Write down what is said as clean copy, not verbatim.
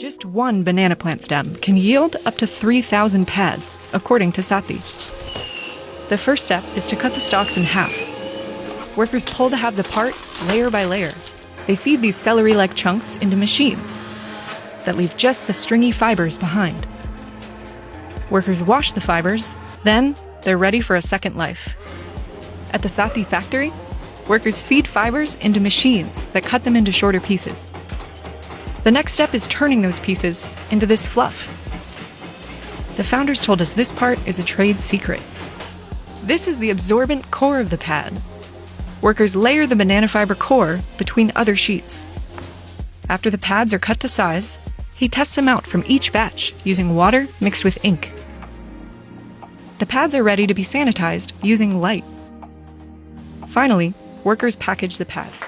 Just one banana plant stem can yield up to 3,000 pads, according to Sati. The first step is to cut the stalks in half. Workers pull the halves apart, layer by layer. They feed these celery-like chunks into machines that leave just the stringy fibers behind. Workers wash the fibers, then they're ready for a second life. At the Sati factory, workers feed fibers into machines that cut them into shorter pieces. The next step is turning those pieces into this fluff. The founders told us this part is a trade secret. This is the absorbent core of the pad. Workers layer the banana fiber core between other sheets. After the pads are cut to size, he tests them out from each batch using water mixed with ink. The pads are ready to be sanitized using light. Finally, workers package the pads.